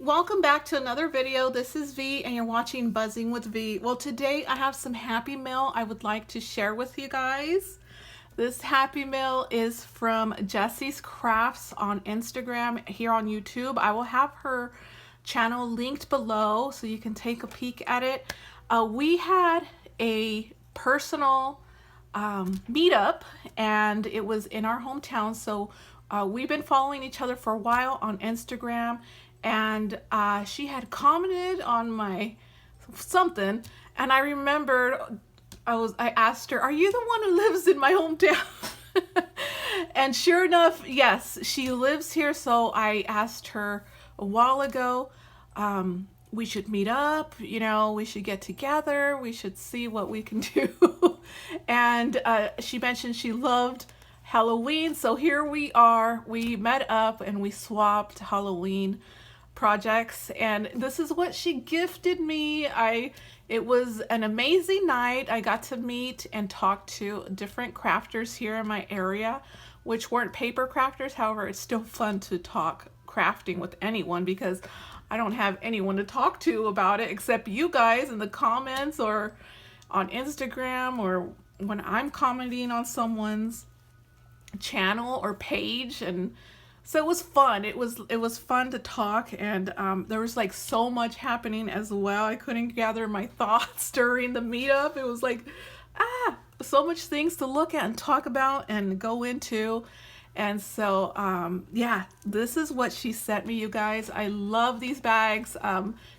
Welcome back to another video. This is V and you're watching Buzzing with V. Well, today I have some happy mail I would like to share with you guys. This happy mail is from Jessie's Crafts on Instagram, here on YouTube. I will have her channel linked below so you can take a peek at it. We had a personal meetup and it was in our hometown, so we've been following each other for a while on Instagram, and she had commented on my something, and I remembered I asked her, "Are you the one who lives in my hometown?" And sure enough, yes, she lives here. So I asked her a while ago, we should meet up, you know, we should get together, we should see what we can do. And she mentioned she loved Halloween, so here we are. We met up and we swapped Halloween projects, and this is what she gifted me. It was an amazing night. I got to meet and talk to different crafters here in my area, which weren't paper crafters. However, it's still fun to talk crafting with anyone because I don't have anyone to talk to about it except you guys in the comments or on Instagram or when I'm commenting on someone's channel or page. And so it was fun. It was fun to talk, and there was like so much happening as well. I couldn't gather my thoughts during the meetup. It was like so much things to look at and talk about and go into. And so yeah, this is what she sent me, you guys. I love these bags.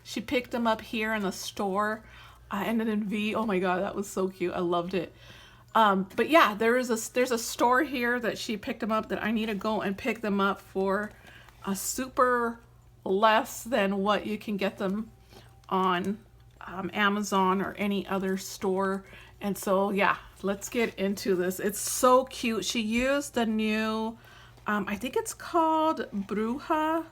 She picked them up here in the store and then in V. Oh my god, that was so cute. I loved it. But yeah, there's a store here that she picked them up that I need to go and pick them up for a super less than what you can get them on Amazon or any other store. And so yeah, let's get into this. It's so cute. She used the new, I think it's called Bruja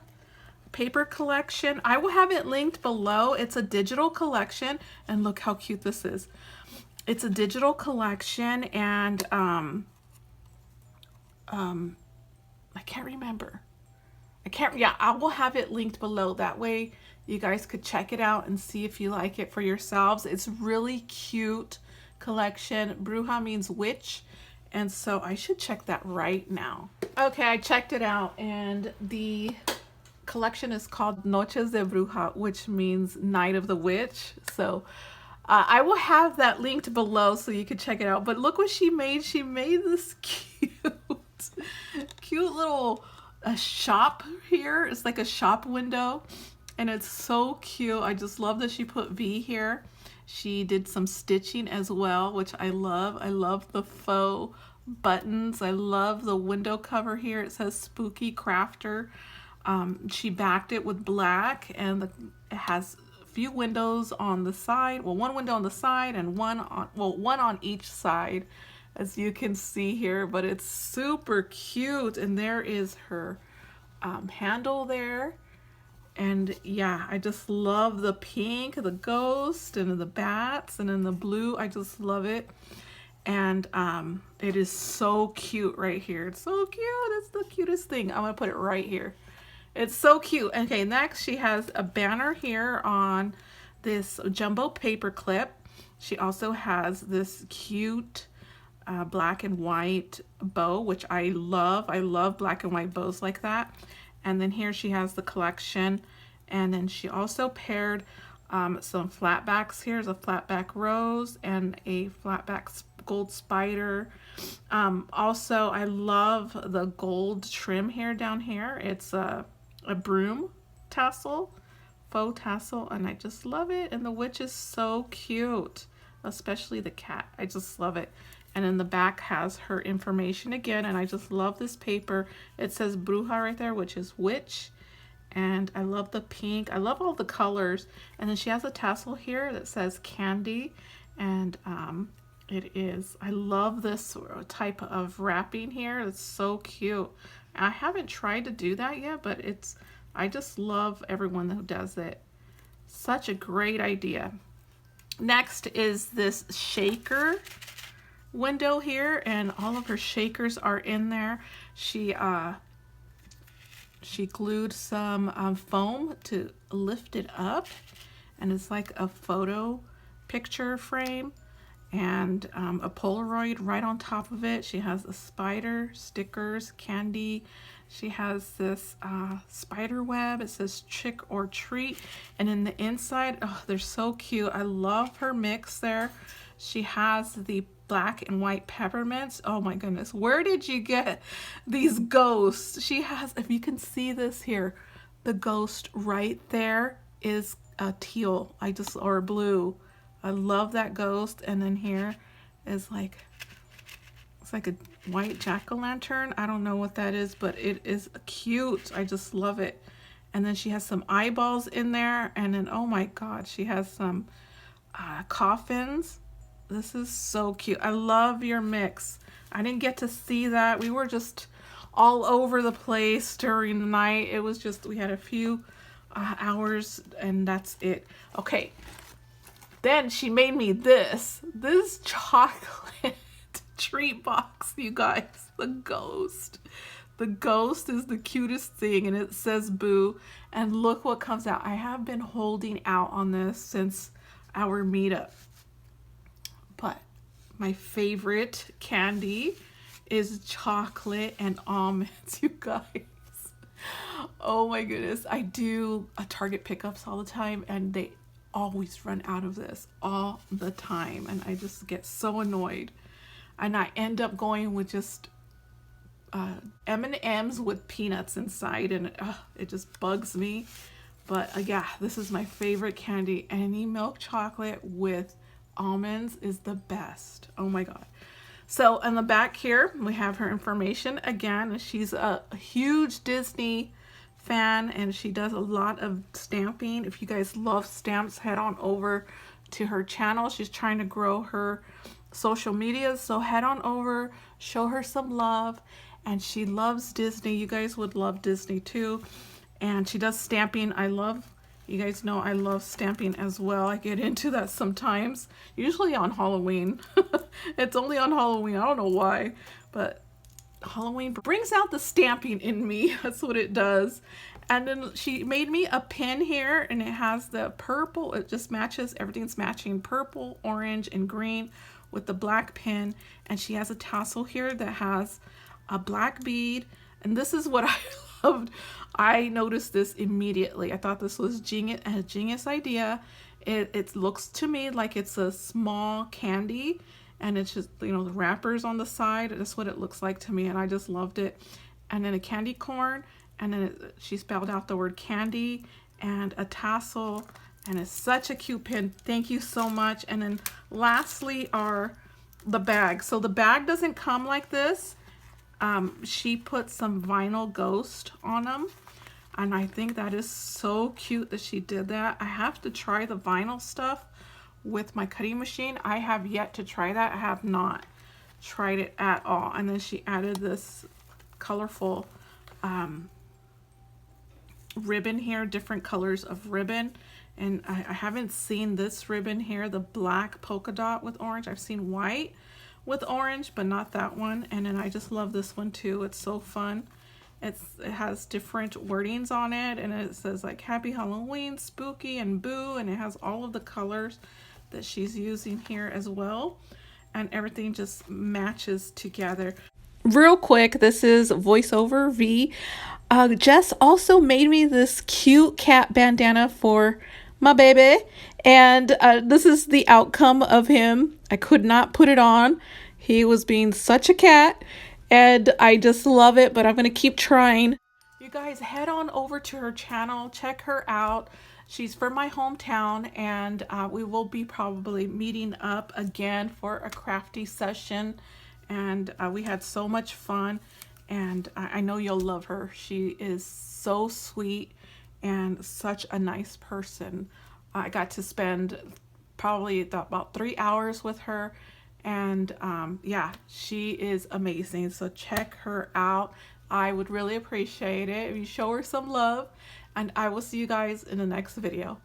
paper collection. I will have it linked below. It's a digital collection, and look how cute this is. It's a digital collection, and I can't remember. Yeah, I will have it linked below. That way you guys could check it out and see if you like it for yourselves. It's really cute collection. Bruja means witch, and so I should check that right now. Okay, I checked it out, and the collection is called Noches de Bruja, which means Night of the Witch. So I will have that linked below so you can check it out. But look what she made. She made this cute little shop here. It's like a shop window, and it's so cute. I just love that she put V here. She did some stitching as well, which I love. I love the faux buttons. I love the window cover here. It says Spooky Crafter. She backed it with black, and it has few windows on the side. Well, one window on the side and one on each side, as you can see here. But it's super cute, and there is her handle there. And yeah, I just love the pink, the ghost, and the bats, and then the blue. I just love it. And it is so cute right here. It's so cute. It's the cutest thing. I'm gonna put it right here. It's so cute. Okay, next she has a banner here on this jumbo paper clip. She also has this cute black and white bow, which I love. I love black and white bows like that. And then here she has the collection. And then she also paired some flatbacks. Here's a flatback rose and a flatback gold spider. Also, I love the gold trim here down here. It's a broom tassel, faux tassel, and I just love it. And the witch is so cute, especially the cat. I just love it. And then the back has her information again, and I just love this paper. It says Bruja right there, which is witch. And I love the pink. I love all the colors. And then she has a tassel here that says candy, and I love this type of wrapping here. It's so cute. I haven't tried to do that yet, but I just love everyone who does it. Such a great idea. Next is this shaker window here, and all of her shakers are in there. She she glued some foam to lift it up, and it's like a photo picture frame and a Polaroid right on top of it. She has a spider, stickers, candy. She has this spider web. It says trick or treat. And in the inside, oh, they're so cute. I love her mix there. She has the black and white peppermints. Oh my goodness, where did you get these ghosts? She has, if you can see this here, the ghost right there is a teal, or blue. I love that ghost. And then here is like, it's like a white jack-o'-lantern. I don't know what that is, but it is cute. I just love it. And then she has some eyeballs in there. And then, oh my God, she has some coffins. This is so cute. I love your mix. I didn't get to see that. We were just all over the place during the night. It was just, we had a few hours and that's it. Okay. Then she made me this chocolate treat box, you guys. The ghost. The ghost is the cutest thing, and it says boo. And look what comes out. I have been holding out on this since our meetup. But my favorite candy is chocolate and almonds, you guys. Oh my goodness. I do Target pickups all the time, and they always run out of this all the time, and I just get so annoyed, and I end up going with just M&Ms with peanuts inside, and it just bugs me. But yeah, this is my favorite candy. Any milk chocolate with almonds is the best. Oh my God. So on the back here we have her information again. She's a huge Disney fan, and she does a lot of stamping. If you guys love stamps, head on over to her channel. She's trying to grow her social media, so head on over, show her some love. And she loves Disney. You guys would love Disney too. And she does stamping. You guys know I love stamping as well. I get into that sometimes, usually on Halloween. It's only on Halloween, I don't know why, but Halloween brings out the stamping in me. That's what it does. And then she made me a pin here, and it has the purple. It just matches, everything's matching, purple, orange, and green with the black pin. And she has a tassel here that has a black bead. And this is what I loved. I noticed this immediately. I thought this was a genius idea. It looks to me like it's a small candy, and it's just, you know, the wrappers on the side. That's what it looks like to me, and I just loved it. And then a candy corn, and then she spelled out the word candy, and a tassel, and it's such a cute pin. Thank you so much. And then lastly are the bag. So the bag doesn't come like this. She put some vinyl ghost on them, and I think that is so cute that she did that. I have to try the vinyl stuff with my cutting machine. I have yet to try that. I have not tried it at all. And then she added this colorful ribbon here, different colors of ribbon. And I haven't seen this ribbon here, the black polka dot with orange. I've seen white with orange, but not that one. And then I just love this one too. It's so fun. It has different wordings on it, and it says like Happy Halloween, Spooky, and Boo, and it has all of the colors that she's using here as well, and everything just matches together. Real quick, this is voiceover V. Jess also made me this cute cat bandana for my baby, and this is the outcome of him. I could not put it on. He was being such a cat, and I just love it, but I'm going to keep trying. You guys, head on over to her channel, check her out. She's from my hometown, and we will be probably meeting up again for a crafty session. And we had so much fun, and I know you'll love her. She is so sweet and such a nice person. I got to spend probably about 3 hours with her, and yeah, she is amazing. So check her out. I would really appreciate it if you show her some love, and I will see you guys in the next video.